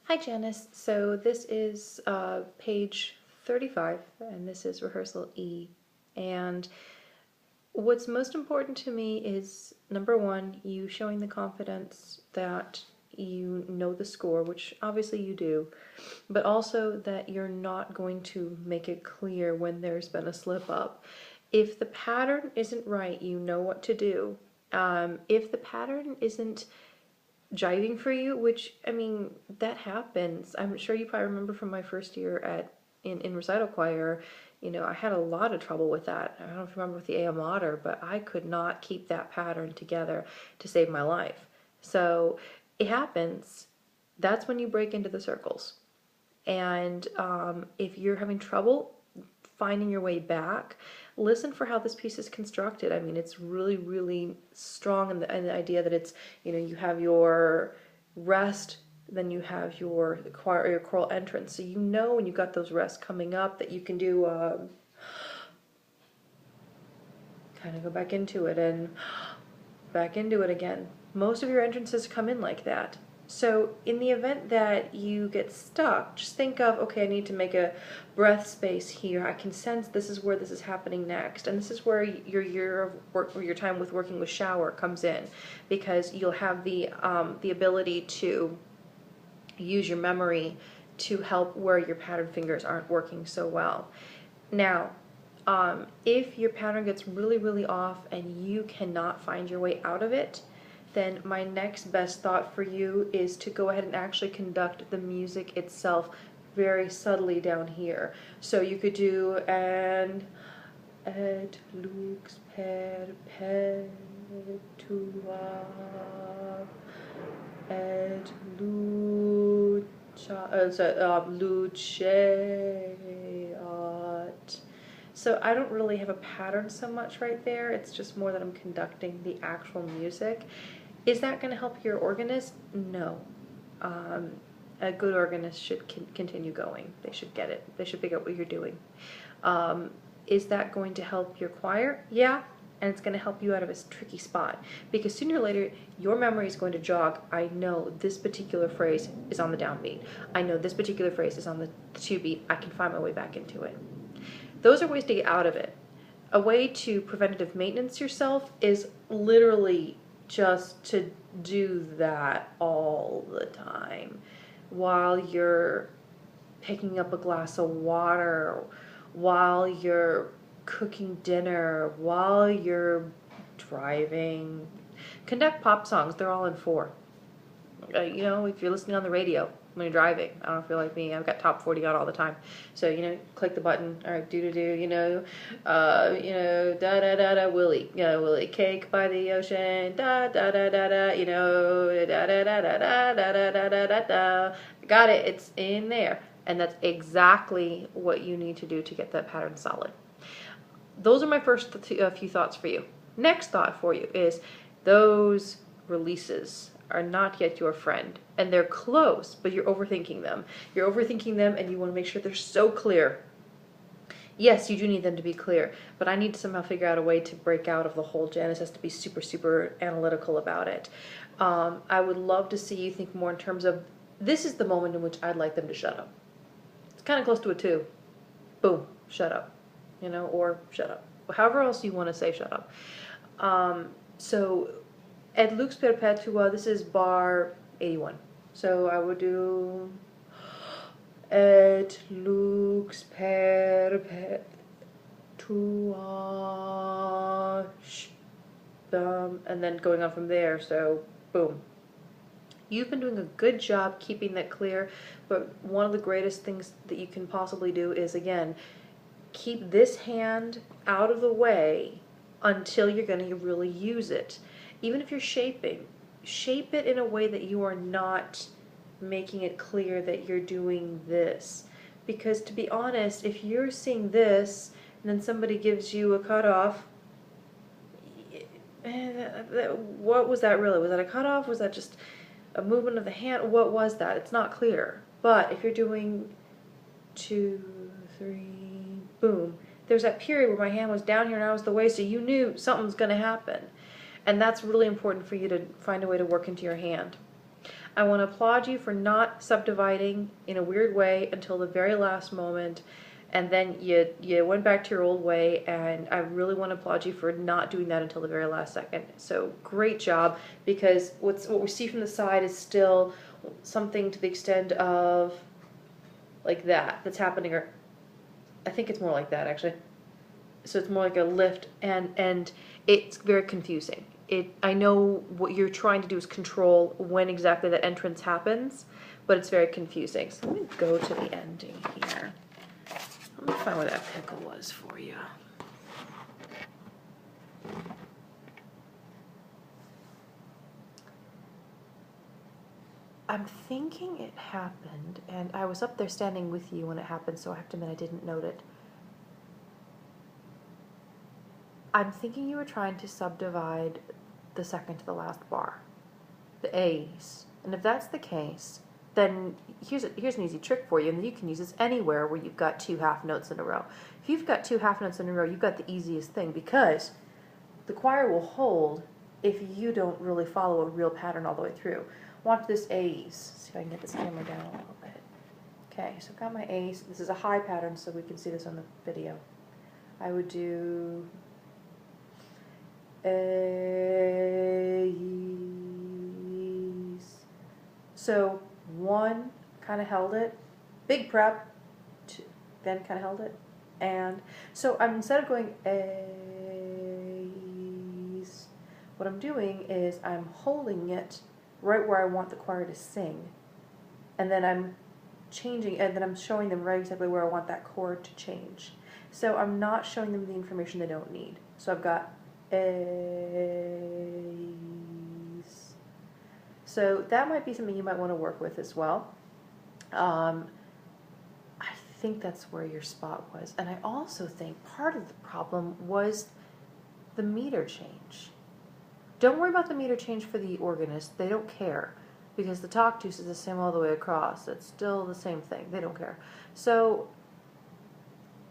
Hi Janice, so this is page 35 and this is rehearsal E. And what's most important to me is number one, you showing the confidence that you know the score, which obviously you do, but also that you're not going to make it clear when there's been a slip up. If the pattern isn't right, you know what to do. If the pattern isn't jiving for you, which I mean that happens. I'm sure you probably remember from my first year at in recital choir. I had a lot of trouble with that. I don't know if you remember with the A Mater, but I could not keep that pattern together to save my life. So it happens. That's when you break into the circles. And if you're having trouble finding your way back, listen for how this piece is constructed. I mean, it's really, really strong in the idea that it's, you have your rest, then you have your choir or your choral entrance. So when you've got those rests coming up that you can do kind of go back into it and back into it again. Most of your entrances come in like that. So in the event that you get stuck, just think of, okay, I need to make a breath space here. I can sense this is where this is happening next. And this is where your year of work, or your time with working with shower comes in, because you'll have the ability to use your memory to help where your pattern fingers aren't working so well. Now, if your pattern gets really, really off and you cannot find your way out of it, then my next best thought for you is to go ahead and actually conduct the music itself very subtly down here. So you could do an et lux perpetua et luceat. So I don't really have a pattern so much right there. It's just more that I'm conducting the actual music. Is that going to help your organist? No. A good organist should continue going. They should get it. They should figure out what you're doing. Is that going to help your choir? Yeah, and it's going to help you out of a tricky spot. Because sooner or later, your memory is going to jog. I know this particular phrase is on the downbeat. I know this particular phrase is on the two beat. I can find my way back into it. Those are ways to get out of it. A way to preventative maintenance yourself is literally just to do that all the time while you're picking up a glass of water, while you're cooking dinner, while you're driving. Conduct pop songs, they're all in 4. If you're listening on the radio when you're driving, I don't feel like me, I've got top 40 on all the time. So, click the button, all right, do, da da da da, Willie, Willie, cake by the ocean, da da da da da, da da da da da da da da da da. Got it, it's in there. And that's exactly what you need to do to get that pattern solid. Those are my first few thoughts for you. Next thought for you is those releases are not yet your friend, and they're close, but you're overthinking them. You're overthinking them, and you want to make sure they're so clear. Yes, you do need them to be clear, but I need to somehow figure out a way to break out of the whole Janis has to be super, super analytical about it. I would love to see you think more in terms of, this is the moment in which I'd like them to shut up. It's kind of close to a 2. Boom, shut up. Or shut up. However else you want to say shut up. So et lux perpetua, this is bar 81. So I would do et lux perpetua, and then going on from there, so boom. You've been doing a good job keeping that clear, but one of the greatest things that you can possibly do is, again, keep this hand out of the way until you're going to really use it. Even if you're shaping, shape it in a way that you are not making it clear that you're doing this. Because to be honest, if you're seeing this and then somebody gives you a cutoff, what was that really? Was that a cutoff? Was that just a movement of the hand? What was that? It's not clear. But if you're doing 2, 3, boom, there's that period where my hand was down here and I was the way, so you knew something's going to happen. And that's really important for you to find a way to work into your hand. I want to applaud you for not subdividing in a weird way until the very last moment, and then you went back to your old way, and I really want to applaud you for not doing that until the very last second. So great job, because what we see from the side is still something to the extent of like that's happening, or I think it's more like that actually. So it's more like a lift, and it's very confusing. I know what you're trying to do is control when exactly that entrance happens, but it's very confusing. So let me go to the ending here. Let me find where that pickle was for you. I'm thinking it happened, and I was up there standing with you when it happened, so I have to admit I didn't note it. I'm thinking you were trying to subdivide the second to the last bar, the A's. And if that's the case, then here's an easy trick for you, and you can use this anywhere where you've got 2 half notes in a row. If you've got 2 half notes in a row, you've got the easiest thing, because the choir will hold if you don't really follow a real pattern all the way through. Watch this A's. See if I can get this camera down a little bit. Okay, so I've got my A's. This is a high pattern, so we can see this on the video. I would do A's. So 1, kind of held it, big prep, 2, then kind of held it, and so instead of going A's, what I'm doing is I'm holding it right where I want the choir to sing, and then I'm changing, and then I'm showing them right exactly where I want that chord to change. So I'm not showing them the information they don't need. So I've got A's. So that might be something you might want to work with as well. I think that's where your spot was. And I also think part of the problem was the meter change. Don't worry about the meter change for the organist. They don't care, because the tactus is the same all the way across. It's still the same thing. They don't care. So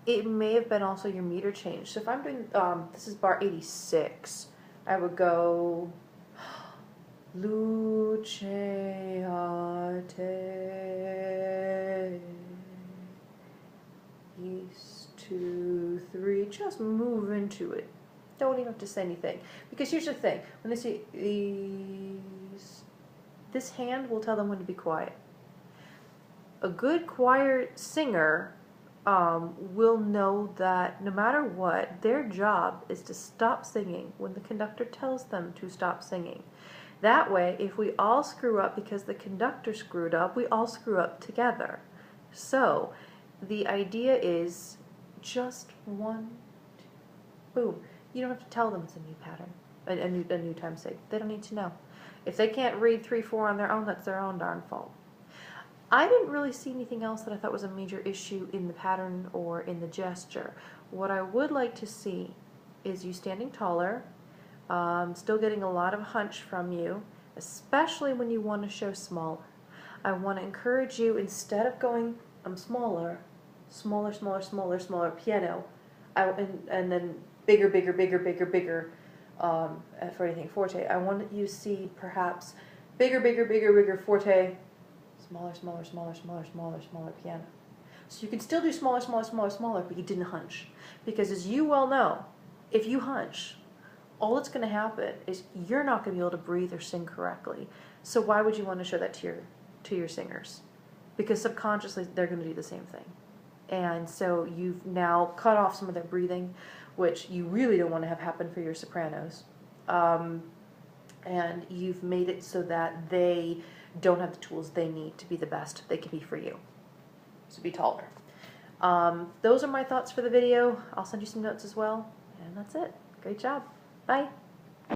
it may have been also your meter change. So if I'm doing, this is bar 86, I would go Luceate 2, 3, just move into it. Don't even have to say anything. Because here's the thing, when they say these, this hand will tell them when to be quiet. A good choir singer will know that no matter what, their job is to stop singing when the conductor tells them to stop singing. That way, if we all screw up because the conductor screwed up, we all screw up together. So, the idea is just 1, 2, boom. You don't have to tell them it's a new pattern, a new time sig. They don't need to know. If they can't read 3, 4 on their own, that's their own darn fault. I didn't really see anything else that I thought was a major issue in the pattern or in the gesture. What I would like to see is you standing taller, still getting a lot of hunch from you, especially when you want to show smaller. I want to encourage you, instead of going, I'm smaller, smaller, smaller, smaller, smaller, piano, and then bigger, bigger, bigger, bigger, bigger, for anything forte. I want you to see perhaps bigger, bigger, bigger, bigger, forte, smaller, smaller, smaller, smaller, smaller, smaller, piano. So you can still do smaller, smaller, smaller, smaller, but you didn't hunch. Because as you well know, if you hunch, all that's going to happen is you're not going to be able to breathe or sing correctly. So why would you want to show that to your singers? Because subconsciously they're going to do the same thing. And so you've now cut off some of their breathing, which you really don't want to have happen for your sopranos. And you've made it so that they don't have the tools they need to be the best they can be for you. So be taller. Those are my thoughts for the video. I'll send you some notes as well. And that's it. Great job. Bye.